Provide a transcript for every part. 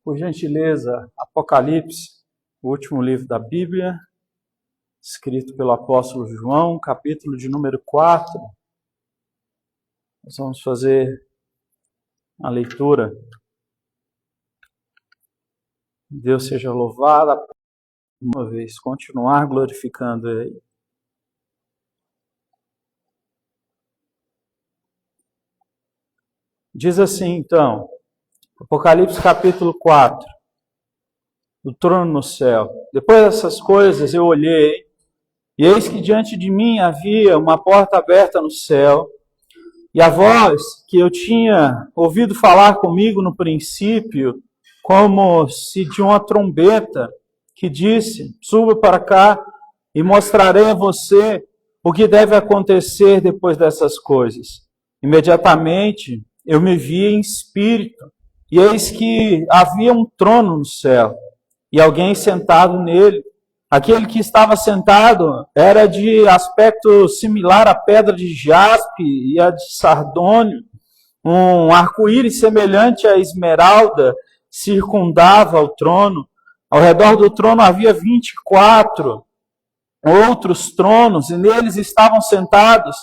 Por gentileza, Apocalipse, o último livro da Bíblia, escrito pelo apóstolo João, capítulo de número 4. Nós vamos fazer a leitura. Deus seja louvado uma vez, continuar glorificando Ele. Diz assim, então, Apocalipse capítulo 4, do trono no céu. Depois dessas coisas eu olhei, e eis que diante de mim havia uma porta aberta no céu, e a voz que eu tinha ouvido falar comigo no princípio, como se de uma trombeta, que disse, suba para cá e mostrarei a você o que deve acontecer depois dessas coisas. Imediatamente eu me vi em espírito, e eis que havia um trono no céu, e alguém sentado nele. Aquele que estava sentado era de aspecto similar à pedra de jaspe e a de sardônio. Um arco-íris semelhante à esmeralda circundava o trono. Ao redor do trono havia 24 outros tronos, e neles estavam sentados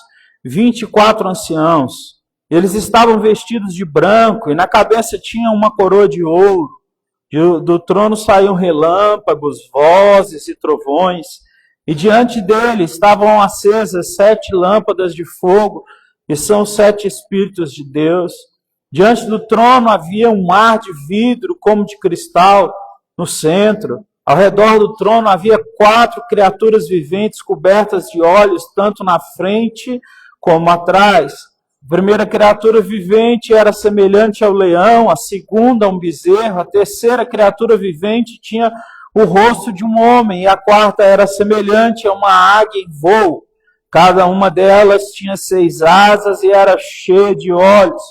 24 anciãos. Eles estavam vestidos de branco, e na cabeça tinham uma coroa de ouro. Do trono saíam relâmpagos, vozes e trovões, e diante dele estavam acesas 7 lâmpadas de fogo, que são os 7 Espíritos de Deus. Diante do trono havia um mar de vidro como de cristal no centro. Ao redor do trono havia 4 criaturas viventes cobertas de olhos, tanto na frente como atrás. A primeira criatura vivente era semelhante ao leão, a segunda a um bezerro, a terceira criatura vivente tinha o rosto de um homem, e a quarta era semelhante a uma águia em voo. Cada uma delas tinha 6 asas e era cheia de olhos,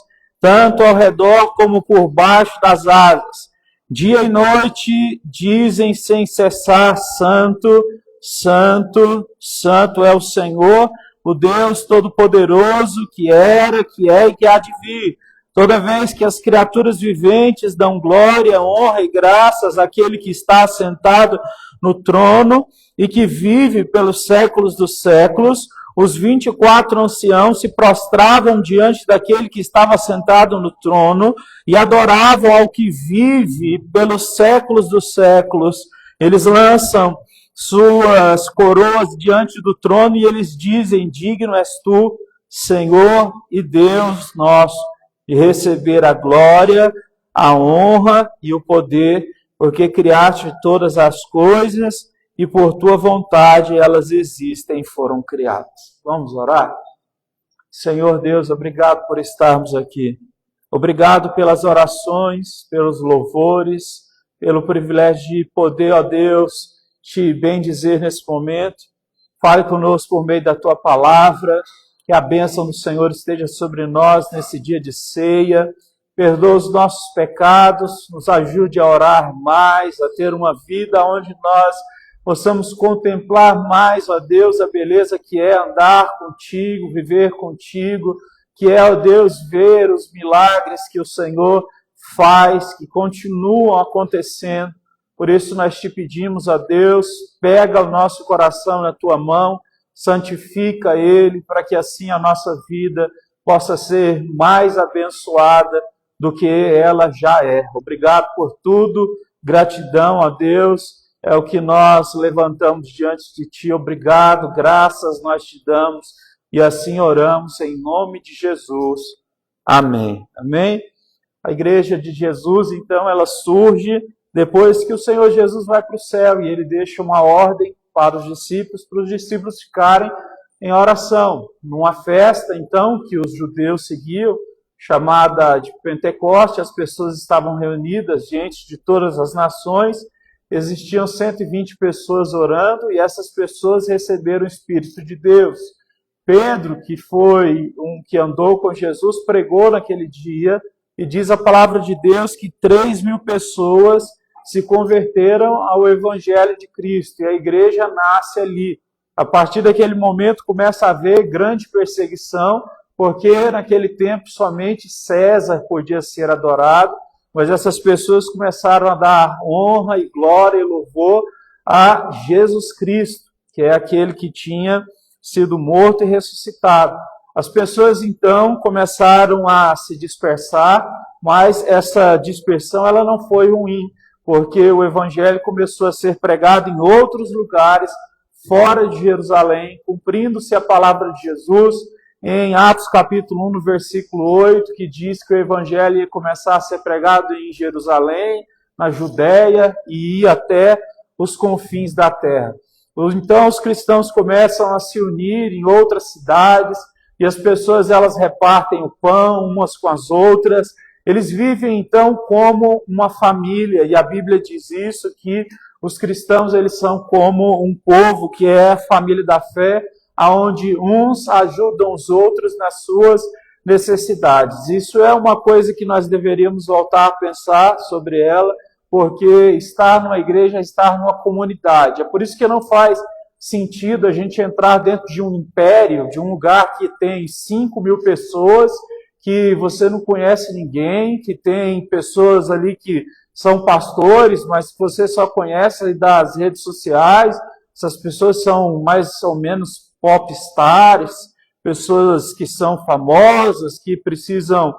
tanto ao redor como por baixo das asas. Dia e noite dizem sem cessar, Santo, Santo, Santo é o Senhor, o Deus Todo-Poderoso, que era, que é e que há de vir. Toda vez que as criaturas viventes dão glória, honra e graças àquele que está sentado no trono e que vive pelos séculos dos séculos, os 24 anciãos se prostravam diante daquele que estava sentado no trono e adoravam ao que vive pelos séculos dos séculos. Eles lançam suas coroas diante do trono e eles dizem, digno és tu, Senhor e Deus nosso, de receber a glória, a honra e o poder, porque criaste todas as coisas e por tua vontade elas existem e foram criadas. Vamos orar? Senhor Deus, obrigado por estarmos aqui. Obrigado pelas orações, pelos louvores, pelo privilégio de poder, ó Deus, te bendizer nesse momento. Fale conosco por meio da tua palavra, que a bênção do Senhor esteja sobre nós nesse dia de ceia. Perdoa os nossos pecados, nos ajude a orar mais, a ter uma vida onde nós possamos contemplar mais, ó Deus, a beleza que é andar contigo, viver contigo, que é, ó Deus, ver os milagres que o Senhor faz, que continuam acontecendo. Por isso nós te pedimos, ó Deus, pega o nosso coração na tua mão, santifica ele, para que assim a nossa vida possa ser mais abençoada do que ela já é. Obrigado por tudo, gratidão, ó Deus, é o que nós levantamos diante de ti. Obrigado, graças nós te damos e assim oramos em nome de Jesus. Amém. Amém? A igreja de Jesus, então, ela surge depois que o Senhor Jesus vai para o céu e ele deixa uma ordem para os discípulos ficarem em oração. Numa festa, então, que os judeus seguiam, chamada de Pentecoste, as pessoas estavam reunidas diante de todas as nações, existiam 120 pessoas orando e essas pessoas receberam o Espírito de Deus. Pedro, que foi um que andou com Jesus, pregou naquele dia e diz a palavra de Deus que 3.000 pessoas se converteram ao Evangelho de Cristo, e a igreja nasce ali. A partir daquele momento começa a haver grande perseguição, porque naquele tempo somente César podia ser adorado, mas essas pessoas começaram a dar honra e glória e louvor a Jesus Cristo, que é aquele que tinha sido morto e ressuscitado. As pessoas então começaram a se dispersar, mas essa dispersão ela não foi ruim, porque o evangelho começou a ser pregado em outros lugares, fora de Jerusalém, cumprindo-se a palavra de Jesus, em Atos capítulo 1, no versículo 8, que diz que o evangelho ia começar a ser pregado em Jerusalém, na Judéia, e ia até os confins da terra. Então os cristãos começam a se unir em outras cidades, e as pessoas elas repartem o pão umas com as outras. Eles vivem então como uma família, e a Bíblia diz isso, que os cristãos eles são como um povo que é a família da fé, onde uns ajudam os outros nas suas necessidades. Isso é uma coisa que nós deveríamos voltar a pensar sobre ela, porque estar numa igreja é estar numa comunidade. É por isso que não faz sentido a gente entrar dentro de um império, de um lugar que tem 5.000 pessoas, que você não conhece ninguém, que tem pessoas ali que são pastores, mas que você só conhece das redes sociais. Essas pessoas são mais ou menos pop stars, pessoas que são famosas, que precisam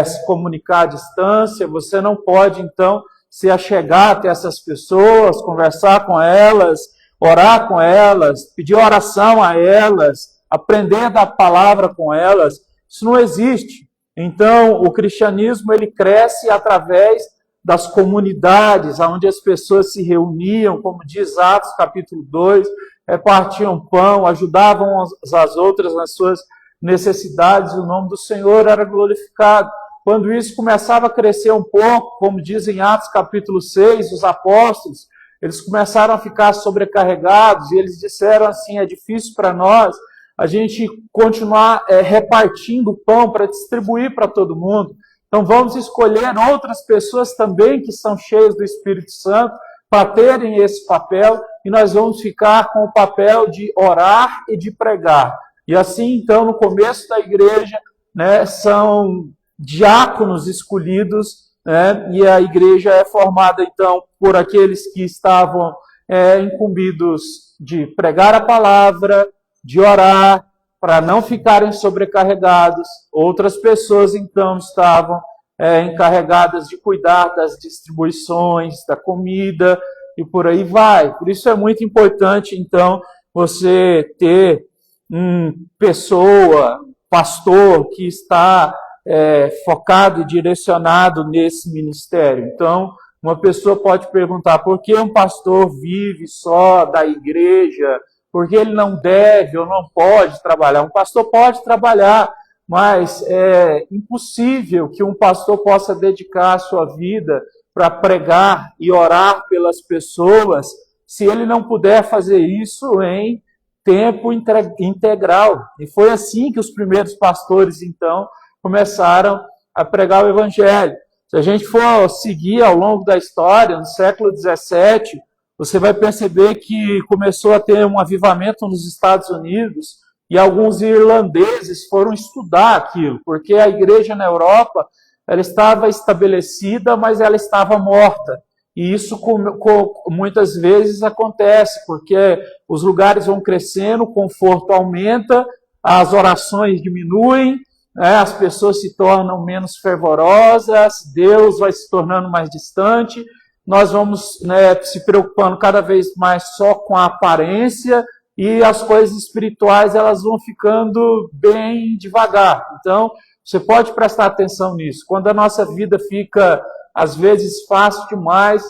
se comunicar à distância. Você não pode, então, se achegar até essas pessoas, conversar com elas, orar com elas, pedir oração a elas, aprender da palavra com elas. Isso não existe. Então, o cristianismo ele cresce através das comunidades, onde as pessoas se reuniam, como diz Atos capítulo 2, repartiam pão, ajudavam as outras nas suas necessidades, e o nome do Senhor era glorificado. Quando isso começava a crescer um pouco, como diz em Atos capítulo 6, os apóstolos, eles começaram a ficar sobrecarregados, e eles disseram assim, é difícil para nós a gente continuar repartindo o pão para distribuir para todo mundo. Então vamos escolher outras pessoas também que são cheias do Espírito Santo para terem esse papel, e nós vamos ficar com o papel de orar e de pregar. E assim, então, no começo da igreja, são diáconos escolhidos, e a igreja é formada, então, por aqueles que estavam incumbidos de pregar a palavra, de orar, para não ficarem sobrecarregados. Outras pessoas, então, estavam encarregadas de cuidar das distribuições, da comida, e por aí vai. Por isso é muito importante, então, você ter pastor, que está focado e direcionado nesse ministério. Então, uma pessoa pode perguntar, por que um pastor vive só da igreja? Por que ele não deve ou não pode trabalhar? Um pastor pode trabalhar, mas é impossível que um pastor possa dedicar a sua vida para pregar e orar pelas pessoas se ele não puder fazer isso em tempo integral. E foi assim que os primeiros pastores, então, começaram a pregar o evangelho. Se a gente for seguir ao longo da história, no século XVII, você vai perceber que começou a ter um avivamento nos Estados Unidos, e alguns irlandeses foram estudar aquilo, porque a igreja na Europa ela estava estabelecida, mas ela estava morta. E isso muitas vezes acontece, porque os lugares vão crescendo, o conforto aumenta, as orações diminuem, as pessoas se tornam menos fervorosas, Deus vai se tornando mais distante, nós vamos se preocupando cada vez mais só com a aparência, e as coisas espirituais elas vão ficando bem devagar. Então, você pode prestar atenção nisso. Quando a nossa vida fica, às vezes, fácil demais,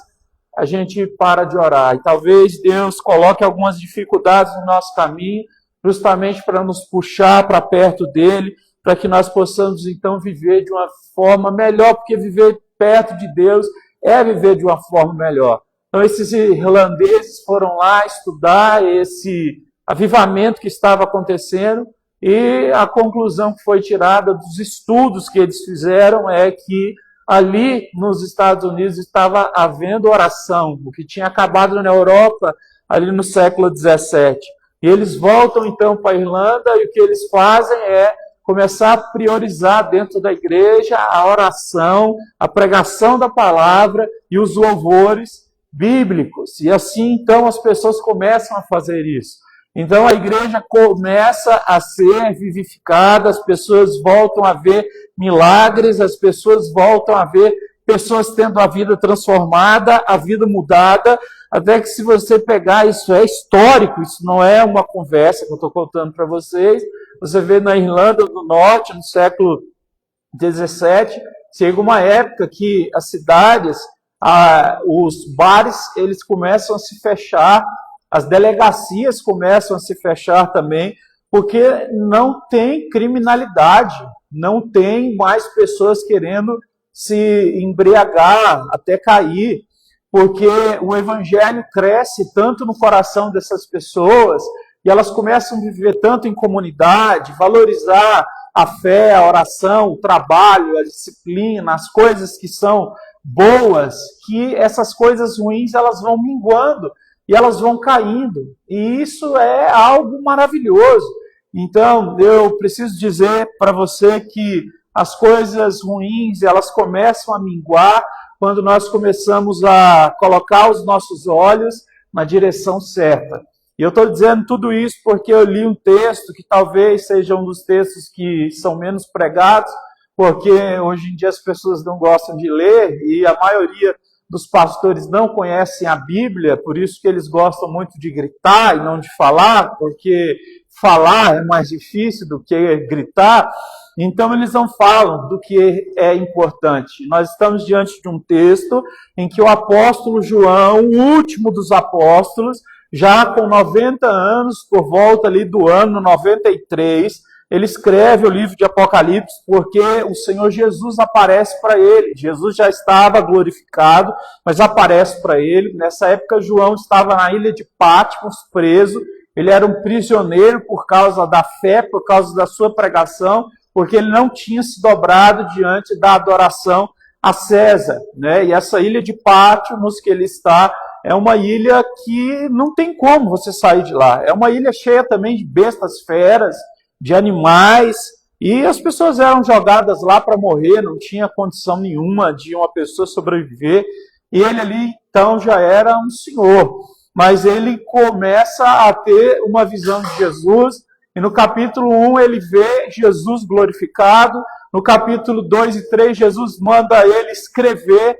a gente para de orar. E talvez Deus coloque algumas dificuldades no nosso caminho, justamente para nos puxar para perto dEle, para que nós possamos, então, viver de uma forma melhor, porque viver perto de Deus é viver de uma forma melhor. Então, esses irlandeses foram lá estudar esse avivamento que estava acontecendo, e a conclusão que foi tirada dos estudos que eles fizeram é que ali nos Estados Unidos estava havendo oração, o que tinha acabado na Europa ali no século XVII. E eles voltam então para a Irlanda, e o que eles fazem é começar a priorizar dentro da igreja a oração, a pregação da palavra e os louvores bíblicos. E assim, então, as pessoas começam a fazer isso. Então, a igreja começa a ser vivificada, as pessoas voltam a ver milagres, as pessoas voltam a ver pessoas tendo a vida transformada, a vida mudada, até que se você pegar, isso é histórico, isso não é uma conversa que eu estou contando para vocês. Você vê na Irlanda do Norte, no século XVII, chega uma época que as cidades, os bares, eles começam a se fechar, as delegacias começam a se fechar também, porque não tem criminalidade, não tem mais pessoas querendo se embriagar até cair, porque o evangelho cresce tanto no coração dessas pessoas e elas começam a viver tanto em comunidade, valorizar a fé, a oração, o trabalho, a disciplina, as coisas que são boas, que essas coisas ruins elas vão minguando e elas vão caindo. E isso é algo maravilhoso. Então, eu preciso dizer para você que as coisas ruins, elas começam a minguar quando nós começamos a colocar os nossos olhos na direção certa. E eu estou dizendo tudo isso porque eu li um texto que talvez seja um dos textos que são menos pregados, porque hoje em dia as pessoas não gostam de ler e a maioria dos pastores não conhecem a Bíblia, por isso que eles gostam muito de gritar e não de falar, porque falar é mais difícil do que gritar. Então eles não falam do que é importante. Nós estamos diante de um texto em que o apóstolo João, o último dos apóstolos, já com 90 anos, por volta ali do ano 93, ele escreve o livro de Apocalipse porque o Senhor Jesus aparece para ele. Jesus já estava glorificado, mas aparece para ele. Nessa época João estava na ilha de Patmos, preso. Ele era um prisioneiro por causa da fé, por causa da sua pregação, porque ele não tinha se dobrado diante da adoração a César, né? E essa ilha de Patmos que ele está é uma ilha que não tem como você sair de lá. É uma ilha cheia também de bestas feras, de animais, e as pessoas eram jogadas lá para morrer, não tinha condição nenhuma de uma pessoa sobreviver. E ele ali, então, já era um senhor. Mas ele começa a ter uma visão de Jesus, e no capítulo 1 ele vê Jesus glorificado, no capítulo 2 e 3 Jesus manda ele escrever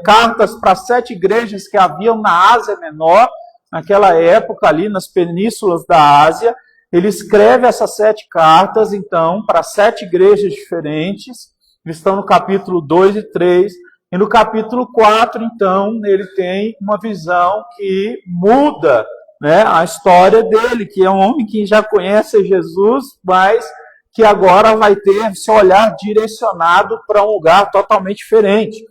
cartas para 7 igrejas que haviam na Ásia Menor, naquela época ali nas penínsulas da Ásia. Ele escreve essas 7 cartas, então, para 7 igrejas diferentes, que estão no capítulo 2 e 3, e no capítulo 4, então, ele tem uma visão que muda, né, a história dele, que é um homem que já conhece Jesus, mas que agora vai ter seu olhar direcionado para um lugar totalmente diferente.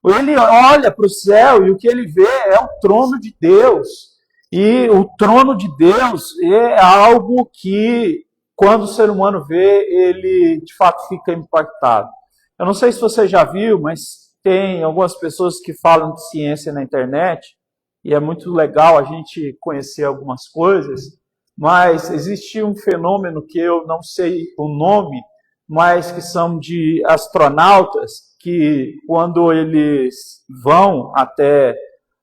Ele olha para o céu e o que ele vê é o trono de Deus. E o trono de Deus é algo que, quando o ser humano vê, ele de fato fica impactado. Eu não sei se você já viu, mas tem algumas pessoas que falam de ciência na internet, e é muito legal a gente conhecer algumas coisas, mas existe um fenômeno que eu não sei o nome, mas que são de astronautas, que quando eles vão até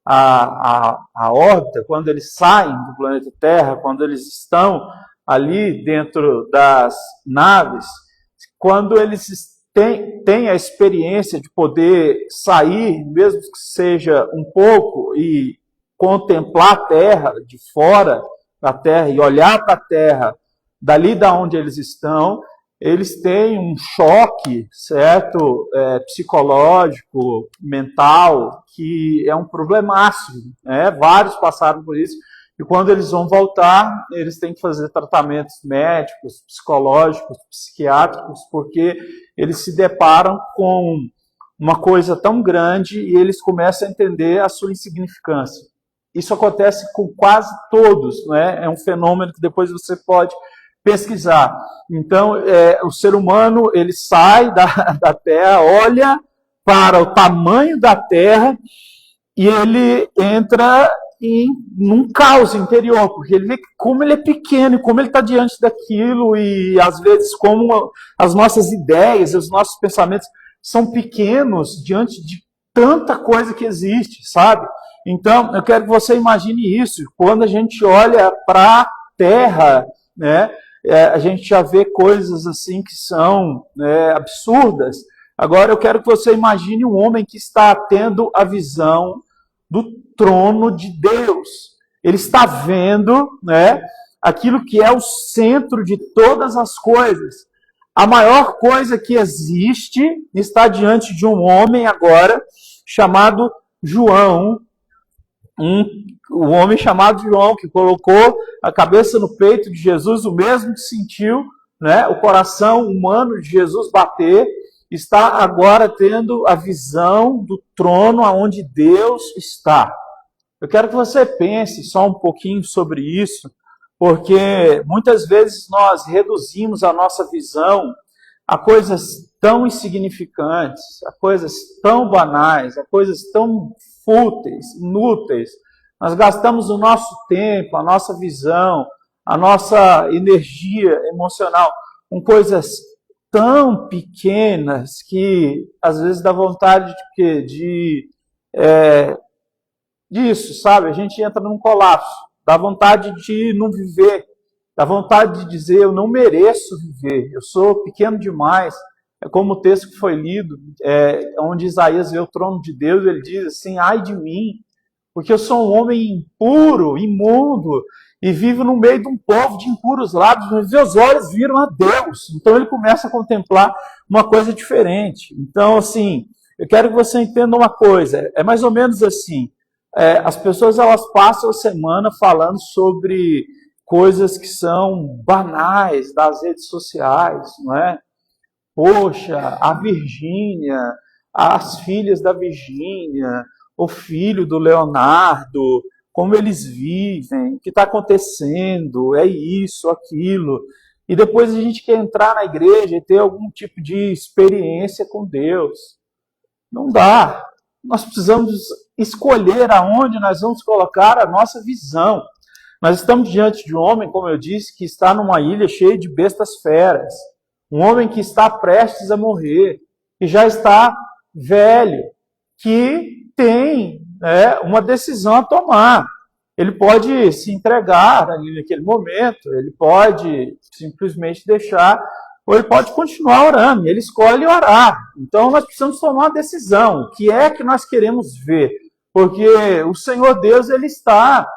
a órbita, quando eles saem do planeta Terra, quando eles estão ali dentro das naves, quando eles têm a experiência de poder sair, mesmo que seja um pouco, e contemplar a Terra de fora da Terra e olhar para a Terra dali da onde eles estão, eles têm um choque, certo, psicológico, mental, que é um problemaço, né? Vários passaram por isso, e quando eles vão voltar, eles têm que fazer tratamentos médicos, psicológicos, psiquiátricos, porque eles se deparam com uma coisa tão grande e eles começam a entender a sua insignificância. Isso acontece com quase todos, né? É um fenômeno que depois você pode pesquisar. Então, o ser humano, ele sai da Terra, olha para o tamanho da Terra e ele entra num caos interior, porque ele vê como ele é pequeno, como ele está diante daquilo, e às vezes como as nossas ideias, os nossos pensamentos são pequenos diante de tanta coisa que existe, sabe? Então, eu quero que você imagine isso. Quando a gente olha para a Terra, né, a gente já vê coisas assim que são absurdas. Agora, eu quero que você imagine um homem que está tendo a visão do trono de Deus. Ele está vendo, né, aquilo que é o centro de todas as coisas. A maior coisa que existe está diante de um homem agora chamado João, um homem chamado João, que colocou a cabeça no peito de Jesus, o mesmo que sentiu, né, o coração humano de Jesus bater, está agora tendo a visão do trono aonde Deus está. Eu quero que você pense só um pouquinho sobre isso, porque muitas vezes nós reduzimos a nossa visão a coisas tão insignificantes, a coisas tão banais, a coisas tão fúteis, inúteis. Nós gastamos o nosso tempo, a nossa visão, a nossa energia emocional com coisas tão pequenas que às vezes dá vontade disso, sabe? A gente entra num colapso, dá vontade de não viver, dá vontade de dizer, eu não mereço viver, eu sou pequeno demais. É como o texto que foi lido, onde Isaías vê o trono de Deus, ele diz assim, ai de mim, porque eu sou um homem impuro, imundo, e vivo no meio de um povo de impuros lábios, mas meus olhos viram a Deus. Então ele começa a contemplar uma coisa diferente. Então, assim, eu quero que você entenda uma coisa, é mais ou menos assim, as pessoas elas passam a semana falando sobre coisas que são banais das redes sociais, não é? Poxa, a Virgínia, as filhas da Virgínia, o filho do Leonardo, como eles vivem, o que está acontecendo, é isso, aquilo. E depois a gente quer entrar na igreja e ter algum tipo de experiência com Deus. Não dá. Nós precisamos escolher aonde nós vamos colocar a nossa visão. Nós estamos diante de um homem, como eu disse, que está numa ilha cheia de bestas feras. Um homem que está prestes a morrer, que já está velho, que tem uma decisão a tomar. Ele pode se entregar ali naquele momento, ele pode simplesmente deixar, ou ele pode continuar orando, ele escolhe orar. Então nós precisamos tomar uma decisão, o que é que nós queremos ver? Porque o Senhor Deus, ele está,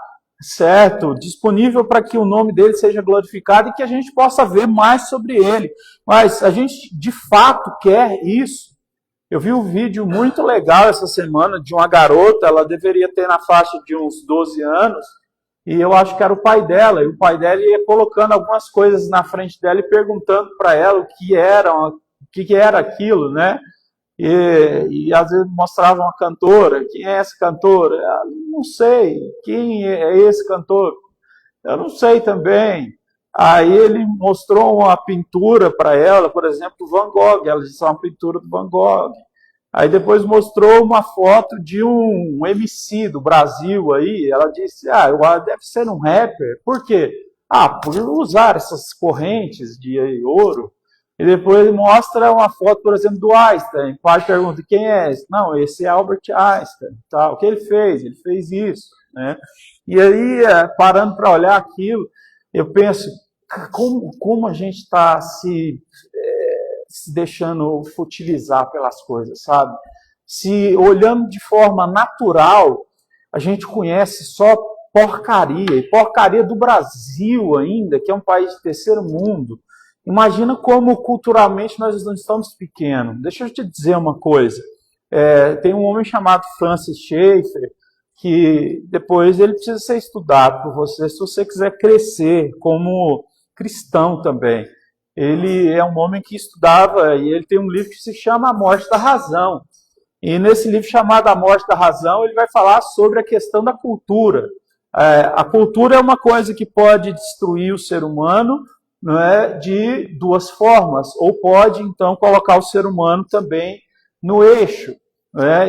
certo, disponível para que o nome dele seja glorificado e que a gente possa ver mais sobre ele. Mas a gente de fato quer isso. Eu vi um vídeo muito legal essa semana de uma garota, ela deveria ter na faixa de uns 12 anos, e eu acho que era o pai dela, e o pai dela ia colocando algumas coisas na frente dela e perguntando para ela o que era aquilo, né? E às vezes mostrava uma cantora, quem é essa cantora? Não sei, quem é esse cantor? Eu não sei também. Aí ele mostrou uma pintura para ela, por exemplo, do Van Gogh, ela disse uma pintura do Van Gogh. Aí depois mostrou uma foto de um MC do Brasil aí, ela disse, deve ser um rapper. Por quê? Por usar essas correntes de ouro. E depois mostra uma foto, por exemplo, do Einstein. O pai pergunta, quem é esse? Não, esse é Albert Einstein. Tá? O que ele fez? Ele fez isso. Né? E aí, parando para olhar aquilo, eu penso, como a gente está se deixando futilizar pelas coisas, sabe? Se olhando de forma natural, a gente conhece só porcaria, e porcaria do Brasil ainda, que é um país de terceiro mundo. Imagina como culturalmente nós não estamos pequenos. Deixa eu te dizer uma coisa. Tem um homem chamado Francis Schaeffer, que depois ele precisa ser estudado por você, se você quiser crescer como cristão também. Ele é um homem que estudava, e ele tem um livro que se chama A Morte da Razão. E nesse livro chamado A Morte da Razão, ele vai falar sobre a questão da cultura. A cultura é uma coisa que pode destruir o ser humano, não é, de duas formas, ou pode, então, colocar o ser humano também no eixo.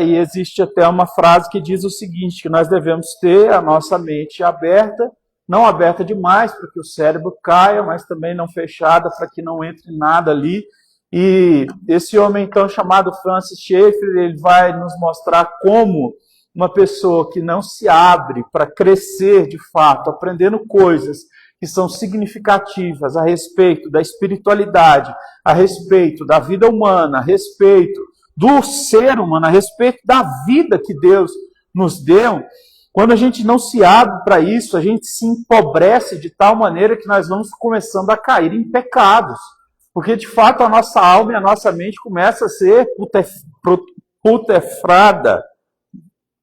E existe até uma frase que diz o seguinte, que nós devemos ter a nossa mente aberta, não aberta demais para que o cérebro caia, mas também não fechada para que não entre nada ali. E esse homem, então, chamado Francis Schaeffer, ele vai nos mostrar como uma pessoa que não se abre para crescer de fato, aprendendo coisas que são significativas a respeito da espiritualidade, a respeito da vida humana, a respeito do ser humano, a respeito da vida que Deus nos deu. Quando a gente não se abre para isso, a gente se empobrece de tal maneira que nós vamos começando a cair em pecados. Porque, de fato, a nossa alma e a nossa mente começa a ser putefrada.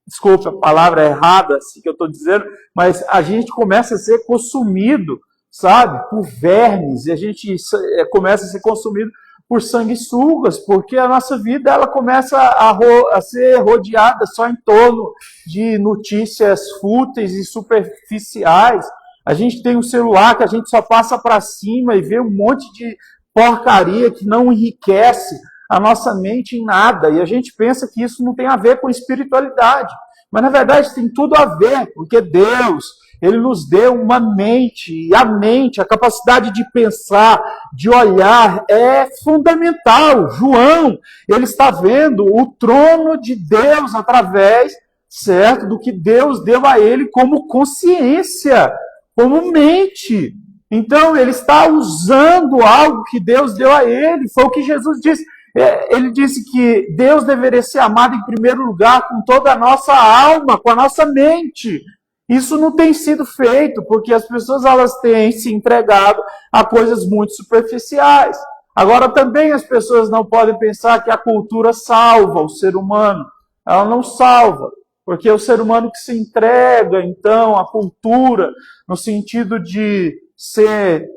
Desculpa a palavra errada, assim que eu estou dizendo, mas a gente começa a ser consumido, sabe, por vermes, e a gente começa a ser consumido por sanguessugas, porque a nossa vida ela começa a ser rodeada só em torno de notícias fúteis e superficiais. A gente tem um celular que a gente só passa para cima e vê um monte de porcaria que não enriquece a nossa mente em nada, e a gente pensa que isso não tem a ver com espiritualidade, mas na verdade tem tudo a ver, porque Deus, Ele nos deu uma mente, e a mente, a capacidade de pensar, de olhar, é fundamental. João, ele está vendo o trono de Deus através, certo, do que Deus deu a ele como consciência, como mente. Então, ele está usando algo que Deus deu a ele, foi o que Jesus disse. Ele disse que Deus deveria ser amado em primeiro lugar com toda a nossa alma, com a nossa mente. Isso não tem sido feito, porque as pessoas elas têm se entregado a coisas muito superficiais. Agora, também as pessoas não podem pensar que a cultura salva o ser humano. Ela não salva, porque é o ser humano que se entrega, então, à cultura, no sentido de ser,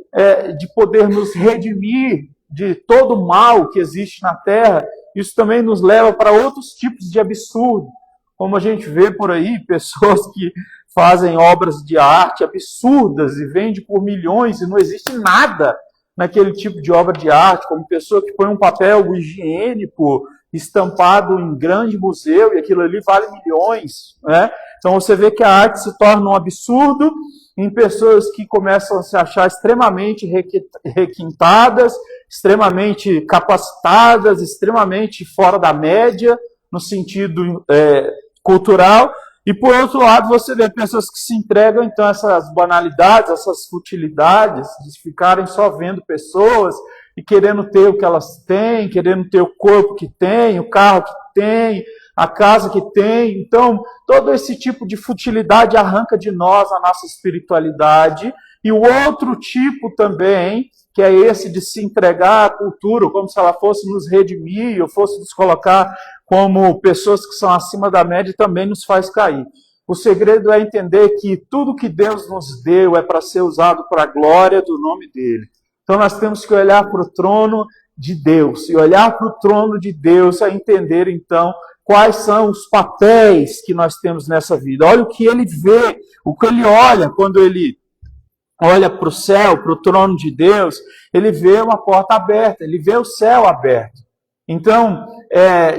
de poder nos redimir de todo o mal que existe na Terra, isso também nos leva para outros tipos de absurdo, como a gente vê por aí, pessoas que fazem obras de arte absurdas e vendem por milhões e não existe nada naquele tipo de obra de arte, como pessoa que põe um papel higiênico estampado em grande museu e aquilo ali vale milhões, né? Então você vê que a arte se torna um absurdo em pessoas que começam a se achar extremamente requintadas, extremamente capacitadas, extremamente fora da média, no sentido cultural. E por outro lado, você vê pessoas que se entregam, então, a essas banalidades, essas futilidades, de ficarem só vendo pessoas e querendo ter o que elas têm, querendo ter o corpo que tem, o carro que tem, a casa que tem. Então, todo esse tipo de futilidade arranca de nós a nossa espiritualidade. E o outro tipo também, que é esse de se entregar à cultura, como se ela fosse nos redimir, ou fosse nos colocar como pessoas que são acima da média, também nos faz cair. O segredo é entender que tudo que Deus nos deu é para ser usado para a glória do nome dEle. Então nós temos que olhar para o trono de Deus, e olhar para o trono de Deus é entender então quais são os papéis que nós temos nessa vida. Olha o que Ele vê, o que Ele olha quando Ele olha para o céu, para o trono de Deus, Ele vê uma porta aberta, Ele vê o céu aberto. Então,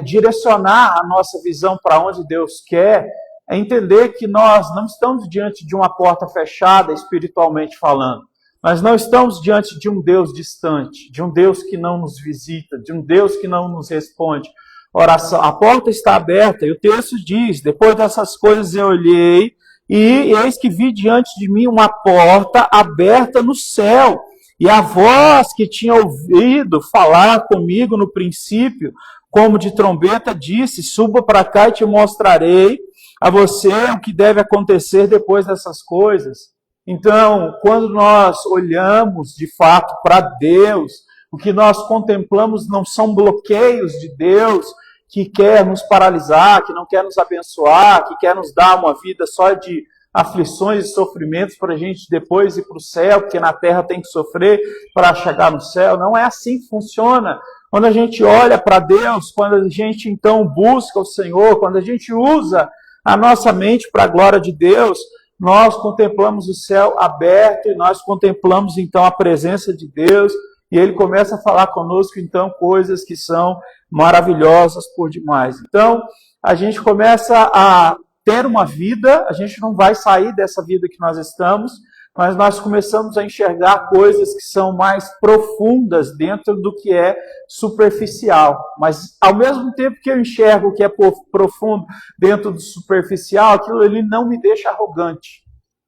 direcionar a nossa visão para onde Deus quer é entender que nós não estamos diante de uma porta fechada, espiritualmente falando. Nós não estamos diante de um Deus distante, de um Deus que não nos visita, de um Deus que não nos responde oração. A porta está aberta e o texto diz, depois dessas coisas eu olhei e eis que vi diante de mim uma porta aberta no céu. E a voz que tinha ouvido falar comigo no princípio, como de trombeta, disse, suba para cá e te mostrarei a você o que deve acontecer depois dessas coisas. Então, quando nós olhamos de fato para Deus, o que nós contemplamos não são bloqueios de Deus que quer nos paralisar, que não quer nos abençoar, que quer nos dar uma vida só de aflições e sofrimentos para a gente depois ir para o céu, porque na terra tem que sofrer para chegar no céu. Não é assim que funciona. Quando a gente olha para Deus, quando a gente então busca o Senhor, quando a gente usa a nossa mente para a glória de Deus, nós contemplamos o céu aberto e nós contemplamos então a presença de Deus E ele começa a falar conosco, então, coisas que são maravilhosas por demais. Então, a gente começa a ter uma vida, a gente não vai sair dessa vida que nós estamos, mas nós começamos a enxergar coisas que são mais profundas dentro do que é superficial. Mas, ao mesmo tempo que eu enxergo o que é profundo dentro do superficial, aquilo ali não me deixa arrogante.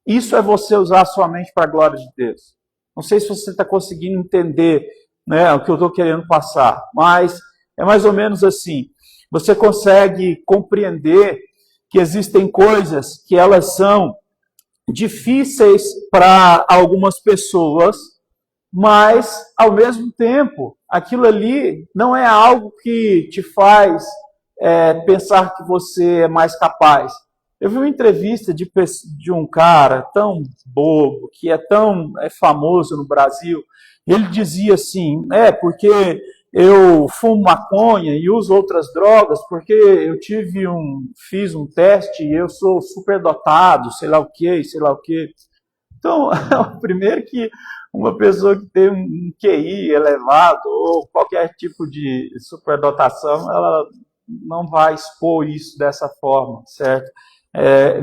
Isso é você usar a sua mente para a glória de Deus. Não sei se você está conseguindo entender, né, o que eu estou querendo passar, mas é mais ou menos assim. Você consegue compreender que existem coisas que elas são difíceis para algumas pessoas, mas, ao mesmo tempo, aquilo ali não é algo que te faz pensar que você é mais capaz. Eu vi uma entrevista de um cara tão bobo, que é tão famoso no Brasil, e ele dizia assim, porque eu fumo maconha e uso outras drogas, porque eu fiz um teste e eu sou superdotado, sei lá o que, sei lá o que. Então, primeiro que uma pessoa que tem um QI elevado ou qualquer tipo de superdotação, ela não vai expor isso dessa forma, certo?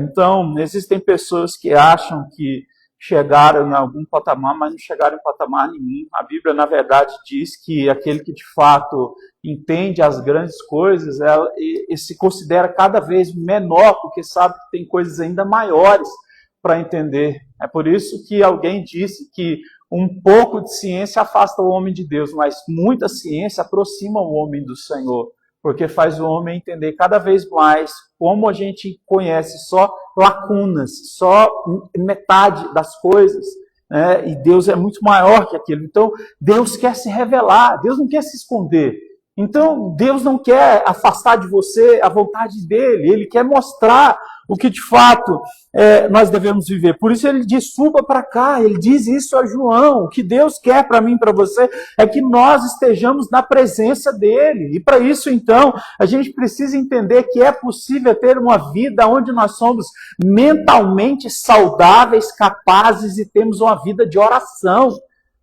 Então, existem pessoas que acham que chegaram em algum patamar, mas não chegaram em patamar nenhum. A Bíblia, na verdade, diz que aquele que de fato entende as grandes coisas, e se considera cada vez menor, porque sabe que tem coisas ainda maiores para entender. É por isso que alguém disse que um pouco de ciência afasta o homem de Deus, mas muita ciência aproxima o homem do Senhor, porque faz o homem entender cada vez mais como a gente conhece só lacunas, só metade das coisas, né? E Deus é muito maior que aquilo. Então, Deus quer se revelar, Deus não quer se esconder. Então, Deus não quer afastar de você a vontade dele, ele quer mostrar o que de fato nós devemos viver. Por isso ele diz, suba para cá, ele diz isso a João. O que Deus quer para mim e para você é que nós estejamos na presença dele. E para isso, então, a gente precisa entender que é possível ter uma vida onde nós somos mentalmente saudáveis, capazes e temos uma vida de oração.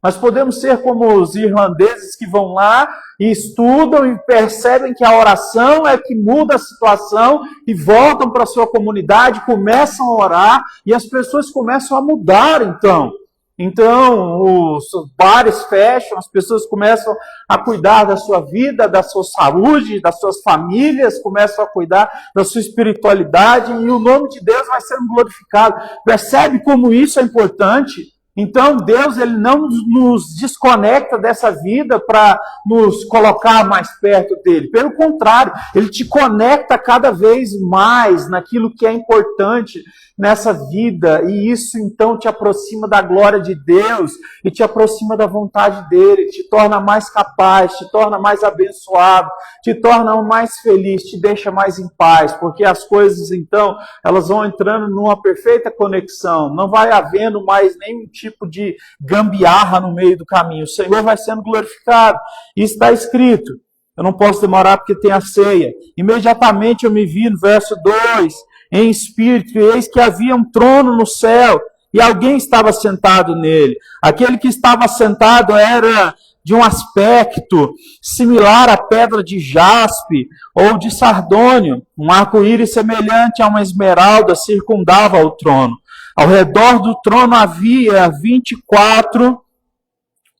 Nós podemos ser como os irlandeses que vão lá e estudam e percebem que a oração é que muda a situação e voltam para a sua comunidade, começam a orar e as pessoas começam a mudar, então. Então, os bares fecham, as pessoas começam a cuidar da sua vida, da sua saúde, das suas famílias, começam a cuidar da sua espiritualidade e o nome de Deus vai sendo glorificado. Percebe como isso é importante? Então, Deus ele não nos desconecta dessa vida para nos colocar mais perto dele. Pelo contrário, ele te conecta cada vez mais naquilo que é importante nessa vida. E isso, então, te aproxima da glória de Deus e te aproxima da vontade dele. Te torna mais capaz, te torna mais abençoado, te torna mais feliz, te deixa mais em paz. Porque as coisas, então, elas vão entrando numa perfeita conexão. Não vai havendo mais nenhum tipo de gambiarra no meio do caminho. O Senhor vai sendo glorificado. Isso está escrito. Eu não posso demorar porque tem a ceia. Imediatamente eu me vi no verso 2, em espírito, e eis que havia um trono no céu, e alguém estava sentado nele. Aquele que estava sentado era de um aspecto similar à pedra de jaspe ou de sardônio. Um arco-íris semelhante a uma esmeralda circundava o trono. Ao redor do trono havia 24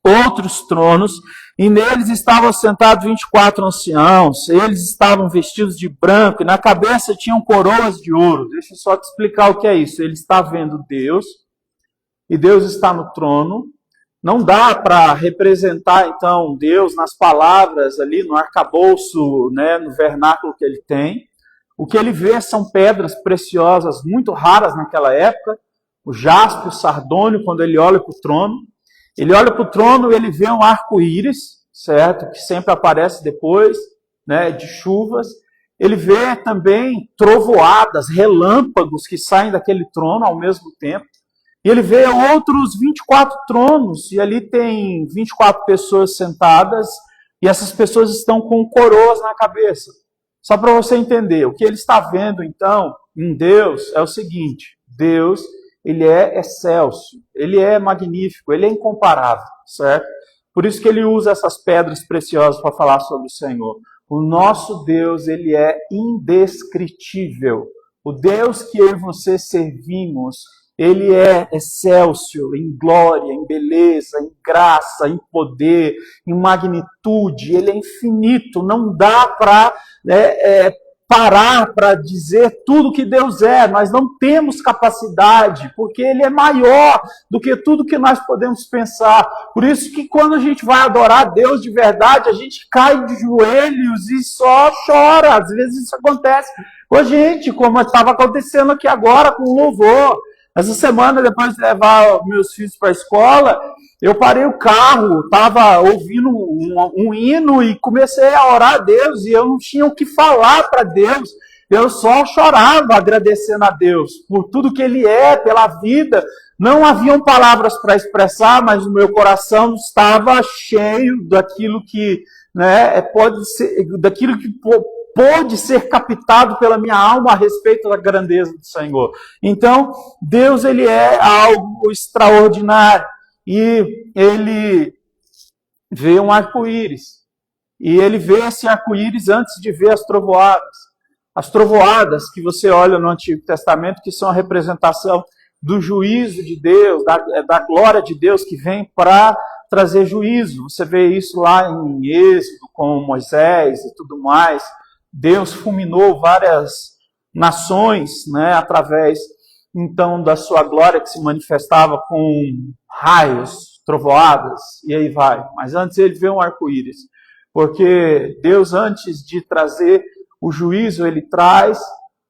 outros tronos, e neles estavam sentados 24 anciãos. Eles estavam vestidos de branco, e na cabeça tinham coroas de ouro. Deixa eu só te explicar o que é isso. Ele está vendo Deus, e Deus está no trono. Não dá para representar, então, Deus nas palavras ali, no arcabouço, né, no vernáculo que ele tem. O que ele vê são pedras preciosas, muito raras naquela época, o jaspe, o sardônio, quando ele olha para o trono. Ele olha para o trono e ele vê um arco-íris, certo? Que sempre aparece depois, né, de chuvas. Ele vê também trovoadas, relâmpagos que saem daquele trono ao mesmo tempo. E ele vê outros 24 tronos, e ali tem 24 pessoas sentadas, e essas pessoas estão com coroas na cabeça. Só para você entender, o que ele está vendo, então, em Deus, é o seguinte: Deus, ele é excelso, ele é magnífico, ele é incomparável, certo? Por isso que ele usa essas pedras preciosas para falar sobre o Senhor. O nosso Deus, ele é indescritível. O Deus que eu e você servimos, ele é excelso em glória, em beleza, em graça, em poder, em magnitude. Ele é infinito. Não dá para parar para dizer tudo que Deus é. Nós não temos capacidade, porque ele é maior do que tudo que nós podemos pensar. Por isso que quando a gente vai adorar Deus de verdade, a gente cai de joelhos e só chora. Às vezes isso acontece com a gente, como estava acontecendo aqui agora com o louvor. Essa semana, depois de levar meus filhos para a escola, eu parei o carro, estava ouvindo um hino e comecei a orar a Deus, e eu não tinha o que falar para Deus, eu só chorava agradecendo a Deus por tudo que Ele é, pela vida. Não haviam palavras para expressar, mas o meu coração estava cheio daquilo que pode ser captado pela minha alma a respeito da grandeza do Senhor. Então, Deus, ele é algo extraordinário. E ele vê um arco-íris. E ele vê esse arco-íris antes de ver as trovoadas. As trovoadas que você olha no Antigo Testamento, que são a representação do juízo de Deus, da glória de Deus que vem para trazer juízo. Você vê isso lá em Êxodo, com Moisés e tudo mais. Deus fulminou várias nações, através, então, da sua glória que se manifestava com raios, trovoadas, e aí vai. Mas antes ele vê um arco-íris, porque Deus, antes de trazer o juízo, ele traz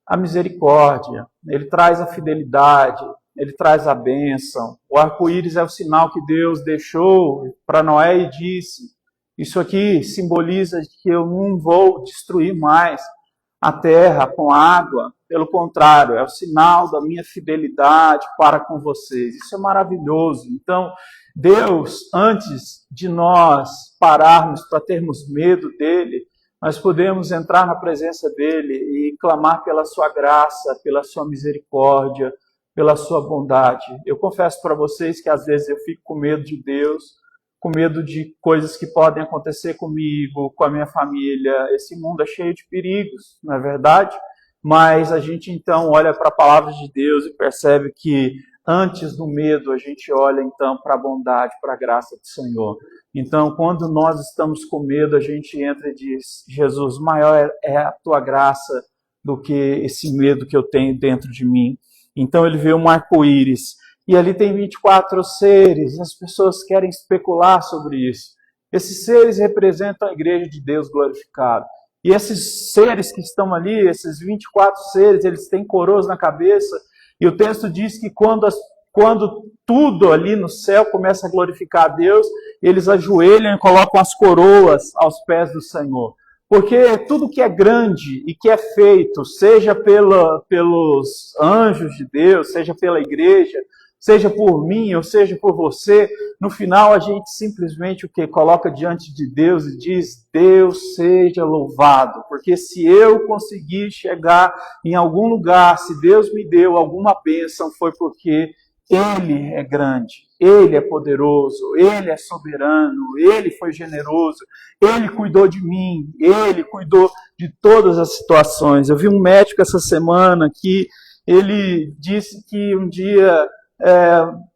a misericórdia, ele traz a fidelidade, ele traz a bênção. O arco-íris é o sinal que Deus deixou para Noé e disse: isso aqui simboliza que eu não vou destruir mais a terra com água. Pelo contrário, é o sinal da minha fidelidade para com vocês. Isso é maravilhoso. Então, Deus, antes de nós pararmos para termos medo dele, nós podemos entrar na presença dele e clamar pela sua graça, pela sua misericórdia, pela sua bondade. Eu confesso para vocês que às vezes eu fico com medo de Deus, com medo de coisas que podem acontecer comigo, com a minha família. Esse mundo é cheio de perigos, não é verdade? Mas a gente então olha para a palavra de Deus e percebe que antes do medo a gente olha então para a bondade, para a graça do Senhor. Então, quando nós estamos com medo, a gente entra e diz: Jesus, maior é a tua graça do que esse medo que eu tenho dentro de mim. Então ele vê um arco-íris. E ali tem 24 seres, e as pessoas querem especular sobre isso. Esses seres representam a igreja de Deus glorificada. E esses seres que estão ali, esses 24 seres, eles têm coroas na cabeça. E o texto diz que quando tudo ali no céu começa a glorificar a Deus, eles ajoelham e colocam as coroas aos pés do Senhor. Porque tudo que é grande e que é feito, seja pelos anjos de Deus, seja pela igreja, seja por mim ou seja por você, no final a gente simplesmente coloca diante de Deus e diz: Deus seja louvado, porque se eu conseguir chegar em algum lugar, se Deus me deu alguma bênção, foi porque Ele é grande, Ele é poderoso, Ele é soberano, Ele foi generoso, Ele cuidou de mim, Ele cuidou de todas as situações. Eu vi um médico essa semana que ele disse que um dia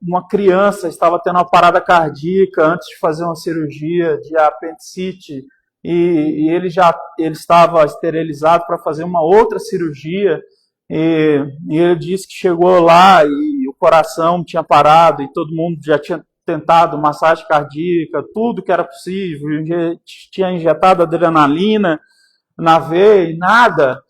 uma criança estava tendo uma parada cardíaca antes de fazer uma cirurgia de apendicite e ele estava esterilizado para fazer uma outra cirurgia e ele disse que chegou lá e o coração tinha parado e todo mundo já tinha tentado massagem cardíaca, tudo que era possível, tinha injetado adrenalina na veia e nada.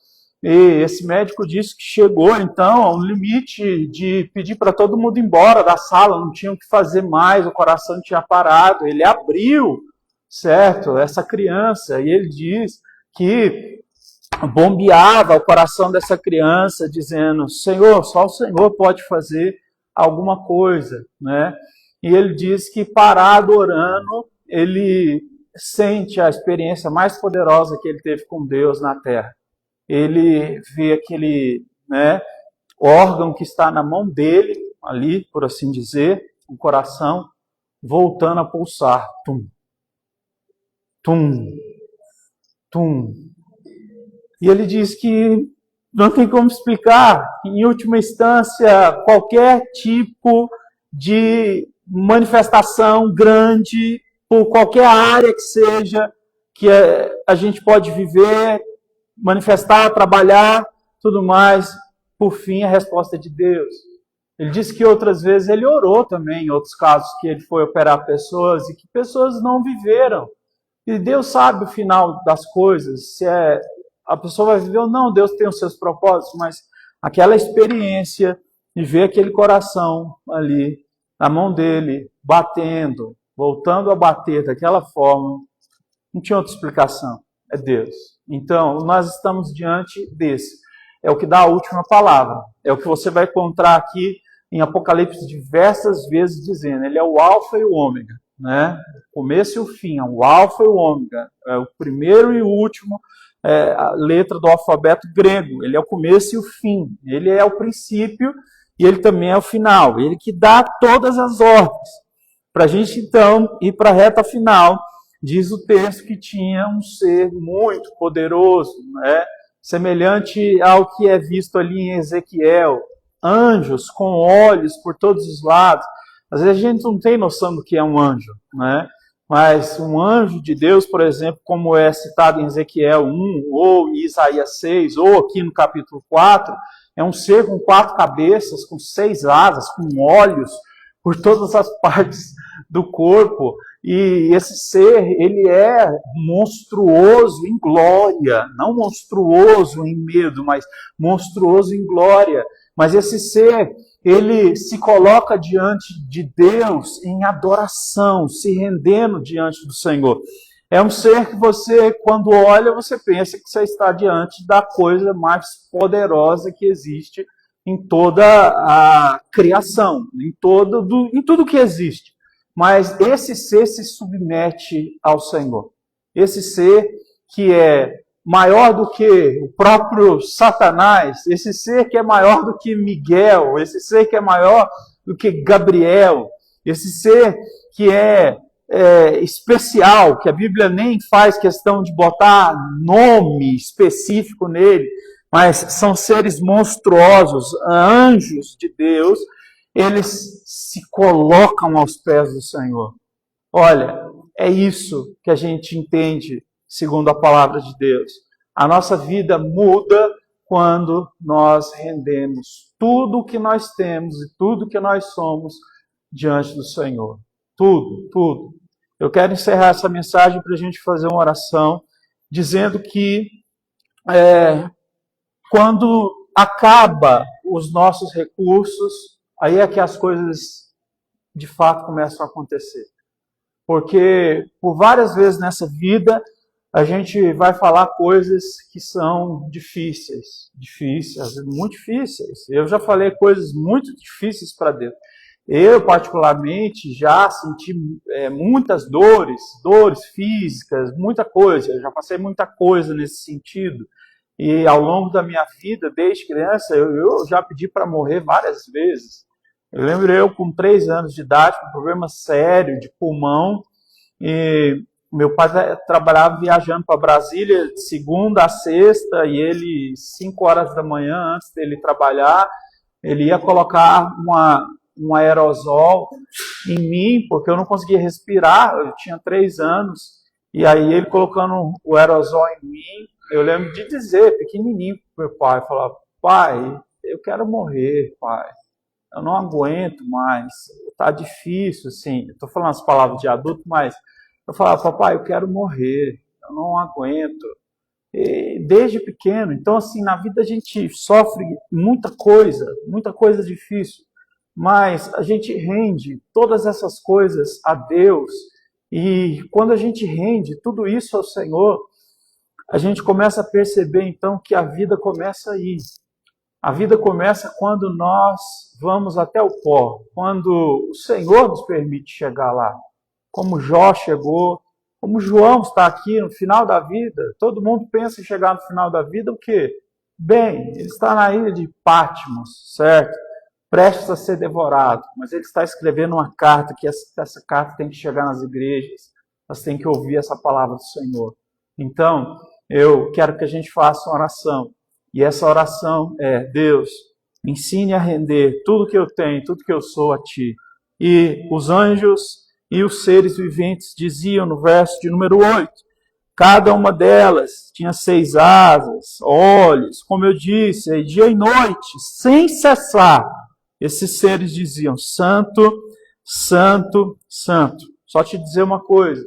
E esse médico disse que chegou, então, ao limite de pedir para todo mundo ir embora da sala, não tinha o que fazer mais, o coração tinha parado. Ele abriu, certo, essa criança, e ele diz que bombeava o coração dessa criança, dizendo: Senhor, só o Senhor pode fazer alguma coisa, né? E ele diz que parado orando, ele sente a experiência mais poderosa que ele teve com Deus na terra. Ele vê aquele órgão que está na mão dele, ali, por assim dizer, o coração, voltando a pulsar. Tum, tum, tum. E ele diz que não tem como explicar, em última instância, qualquer tipo de manifestação grande, por qualquer área que seja, que a gente pode viver, manifestar, trabalhar, tudo mais, por fim, a resposta é de Deus. Ele disse que outras vezes ele orou também, em outros casos que ele foi operar pessoas e que pessoas não viveram. E Deus sabe o final das coisas, se a pessoa vai viver ou não, Deus tem os seus propósitos, mas aquela experiência de ver aquele coração ali, na mão dele, batendo, voltando a bater daquela forma, não tinha outra explicação, é Deus. Então, nós estamos diante desse. É o que dá a última palavra, é o que você vai encontrar aqui em Apocalipse diversas vezes dizendo, ele é o alfa e o ômega, né? O começo e o fim, é o alfa e o ômega, é o primeiro e o último, a letra do alfabeto grego, ele é o começo e o fim, ele é o princípio e ele também é o final, ele que dá todas as ordens. Para a gente então ir para a reta final, diz o texto que tinha um ser muito poderoso, né? Semelhante ao que é visto ali em Ezequiel, anjos com olhos por todos os lados. Às vezes a gente não tem noção do que é um anjo, né? Mas um anjo de Deus, por exemplo, como é citado em Ezequiel 1, ou em Isaías 6, ou aqui no capítulo 4, é um ser com 4 cabeças, com 6 asas, com olhos por todas as partes do corpo. E esse ser, ele é monstruoso em glória, não monstruoso em medo, mas monstruoso em glória. Mas esse ser, ele se coloca diante de Deus em adoração, se rendendo diante do Senhor. É um ser que você, quando olha, você pensa que você está diante da coisa mais poderosa que existe em toda a criação, em tudo que existe. Mas esse ser se submete ao Senhor. Esse ser que é maior do que o próprio Satanás, esse ser que é maior do que Miguel, esse ser que é maior do que Gabriel, esse ser que é especial, que a Bíblia nem faz questão de botar nome específico nele, mas são seres monstruosos, anjos de Deus, eles se colocam aos pés do Senhor. Olha, é isso que a gente entende segundo a palavra de Deus. A nossa vida muda quando nós rendemos tudo o que nós temos e tudo que nós somos diante do Senhor. Tudo, tudo. Eu quero encerrar essa mensagem para a gente fazer uma oração, dizendo que quando acaba os nossos recursos, aí é que as coisas de fato começam a acontecer. Porque por várias vezes nessa vida, a gente vai falar coisas que são difíceis, muito difíceis. Eu já falei coisas muito difíceis para Deus. Eu, particularmente, já senti muitas dores físicas, muita coisa. Eu já passei muita coisa nesse sentido. E ao longo da minha vida, desde criança, eu já pedi para morrer várias vezes. Eu lembro eu com 3 anos de idade, com um problema sério de pulmão, e meu pai trabalhava viajando para Brasília de segunda a sexta, e ele, 5 horas da manhã, antes dele trabalhar, ele ia colocar um aerosol em mim, porque eu não conseguia respirar, eu tinha 3 anos, e aí ele colocando o aerosol em mim, eu lembro de dizer, pequenininho, para o meu pai, falar, pai, eu quero morrer, pai. Eu não aguento mais, tá difícil, assim. Eu estou falando as palavras de adulto, mas eu falava, papai, eu quero morrer, eu não aguento. E desde pequeno, então assim, na vida a gente sofre muita coisa difícil, mas a gente rende todas essas coisas a Deus, e quando a gente rende tudo isso ao Senhor, a gente começa a perceber então que a vida começa aí. A vida começa quando nós vamos até o pó, quando o Senhor nos permite chegar lá. Como Jó chegou, como João está aqui no final da vida. Todo mundo pensa em chegar no final da vida o quê? Bem, ele está na ilha de Patmos, certo? prestes a ser devorado, mas ele está escrevendo uma carta, que essa carta tem que chegar nas igrejas, elas têm que ouvir essa palavra do Senhor. Então, eu quero que a gente faça uma oração, e essa oração é: Deus, ensine a render tudo que eu tenho, tudo que eu sou a Ti. E os anjos e os seres viventes diziam no verso de número 8, cada uma delas tinha 6 asas, olhos, como eu disse, dia e noite, sem cessar. Esses seres diziam: Santo, Santo, Santo. Só te dizer uma coisa,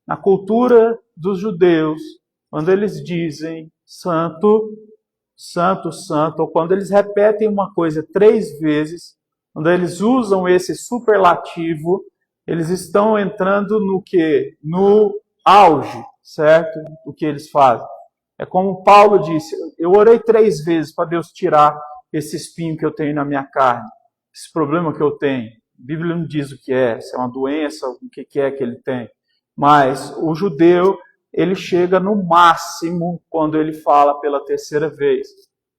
na cultura dos judeus, quando eles dizem Santo, Santo, Santo, ou quando eles repetem uma coisa 3 vezes, quando eles usam esse superlativo, eles estão entrando no quê? No auge, certo? O que eles fazem. É como Paulo disse, eu orei 3 vezes para Deus tirar esse espinho que eu tenho na minha carne, esse problema que eu tenho. A Bíblia não diz o que é, se é uma doença, o que é que ele tem. Mas o judeu, ele chega no máximo quando ele fala pela 3ª vez.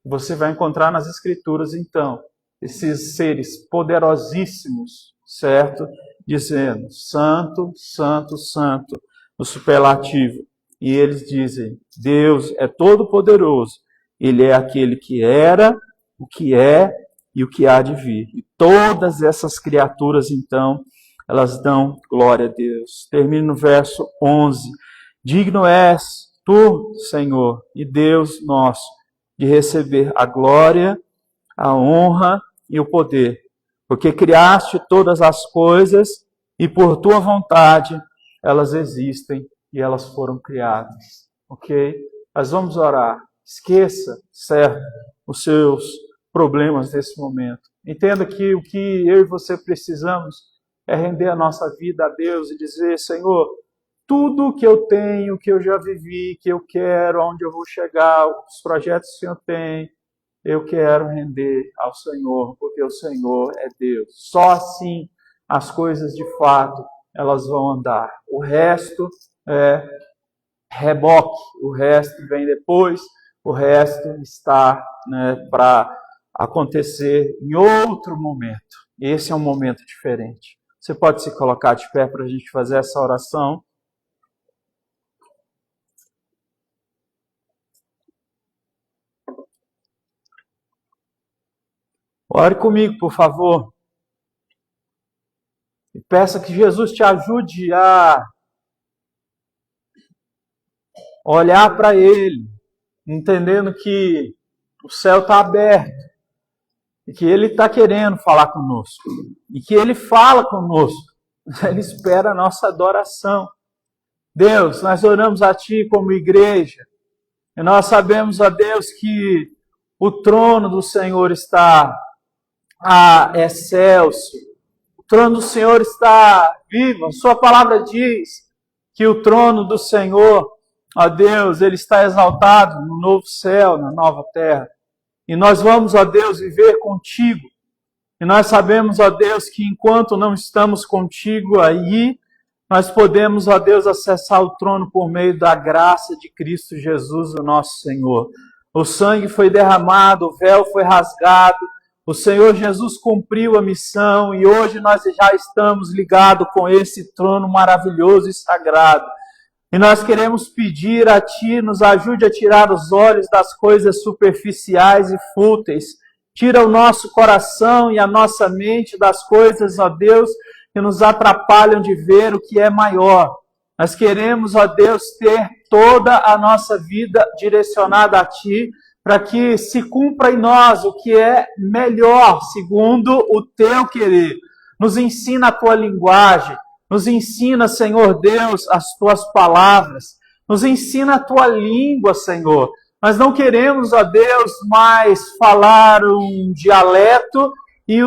Você vai encontrar nas Escrituras, então, esses seres poderosíssimos, certo? Dizendo, Santo, Santo, Santo, no superlativo. E eles dizem, Deus é todo-poderoso. Ele é aquele que era, o que é e o que há de vir. E todas essas criaturas, então, elas dão glória a Deus. Termino no verso 11. Digno és tu, Senhor, e Deus nosso, de receber a glória, a honra e o poder, porque criaste todas as coisas e por tua vontade elas existem e elas foram criadas. Ok? Mas vamos orar. Esqueça, certo, os seus problemas nesse momento. Entenda que o que eu e você precisamos é render a nossa vida a Deus e dizer, Senhor, tudo que eu tenho, que eu já vivi, que eu quero, aonde eu vou chegar, os projetos que o Senhor tem, eu quero render ao Senhor, porque o Senhor é Deus. Só assim as coisas de fato elas vão andar. O resto é reboque, o resto vem depois, o resto está, para acontecer em outro momento. Esse é um momento diferente. Você pode se colocar de pé para a gente fazer essa oração? Ore comigo, por favor. E peça que Jesus te ajude a olhar para Ele, entendendo que o céu está aberto e que Ele está querendo falar conosco e que Ele fala conosco. Ele espera a nossa adoração. Deus, nós oramos a Ti como igreja e nós sabemos, ó Deus, que o trono do Senhor está excelso. O trono do Senhor está vivo. A Sua palavra diz que o trono do Senhor, ó Deus, Ele está exaltado no novo céu, na nova terra. E nós vamos, ó Deus, viver contigo. E nós sabemos, ó Deus, que enquanto não estamos contigo aí, nós podemos, ó Deus, acessar o trono por meio da graça de Cristo Jesus, o nosso Senhor. O sangue foi derramado, o véu foi rasgado, o Senhor Jesus cumpriu a missão e hoje nós já estamos ligados com esse trono maravilhoso e sagrado. E nós queremos pedir a Ti, nos ajude a tirar os olhos das coisas superficiais e fúteis. Tira o nosso coração e a nossa mente das coisas, ó Deus, que nos atrapalham de ver o que é maior. Nós queremos, ó Deus, ter toda a nossa vida direcionada a Ti, para que se cumpra em nós o que é melhor, segundo o Teu querer. Nos ensina a Tua linguagem, nos ensina, Senhor Deus, as Tuas palavras, nos ensina a Tua língua, Senhor. Nós não queremos, ó Deus, mais falar um dialeto e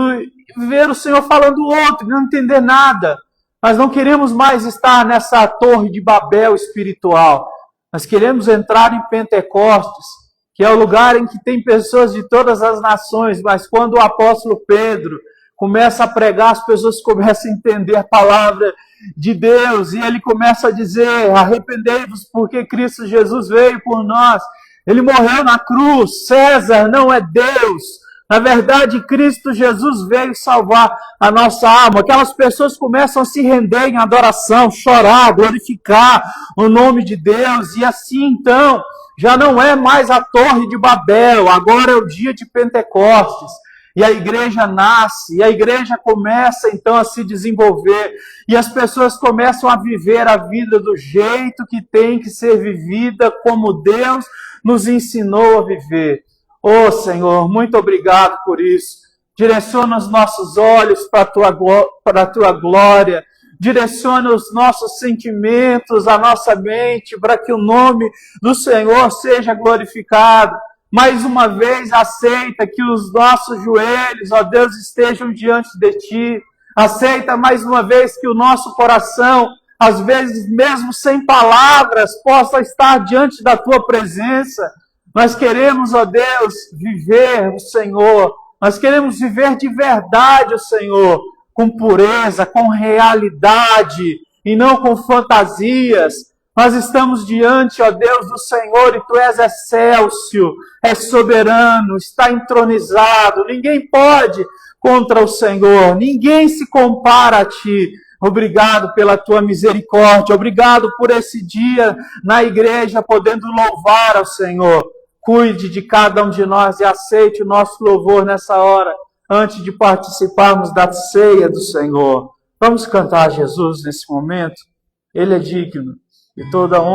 ver o Senhor falando outro, não entender nada. Nós não queremos mais estar nessa torre de Babel espiritual. Nós queremos entrar em Pentecostes, que é o lugar em que tem pessoas de todas as nações, mas quando o apóstolo Pedro começa a pregar, as pessoas começam a entender a palavra de Deus, e ele começa a dizer, arrependei-vos porque Cristo Jesus veio por nós, ele morreu na cruz, César não é Deus, Na verdade, Cristo Jesus veio salvar a nossa alma. Aquelas pessoas começam a se render em adoração, chorar, glorificar o nome de Deus. E assim, então, já não é mais a Torre de Babel, agora é o dia de Pentecostes. E a igreja nasce, e a igreja começa então a se desenvolver, e as pessoas começam a viver a vida do jeito que tem que ser vivida, como Deus nos ensinou a viver. Oh Senhor, muito obrigado por isso. Direciona os nossos olhos para a tua glória, direciona os nossos sentimentos, a nossa mente, para que o nome do Senhor seja glorificado. Mais uma vez, aceita que os nossos joelhos, ó Deus, estejam diante de Ti. Aceita mais uma vez que o nosso coração, às vezes mesmo sem palavras, possa estar diante da Tua presença. Nós queremos, ó Deus, viver o Senhor. Nós queremos viver de verdade o Senhor, com pureza, com realidade, e não com fantasias. Nós estamos diante, ó Deus, do Senhor, e Tu és excelso, és soberano, está entronizado. Ninguém pode contra o Senhor, ninguém se compara a Ti. Obrigado pela Tua misericórdia, obrigado por esse dia na igreja, podendo louvar ao Senhor. Cuide de cada um de nós e aceite o nosso louvor nessa hora, antes de participarmos da ceia do Senhor. Vamos cantar a Jesus nesse momento? Ele é digno de toda honra.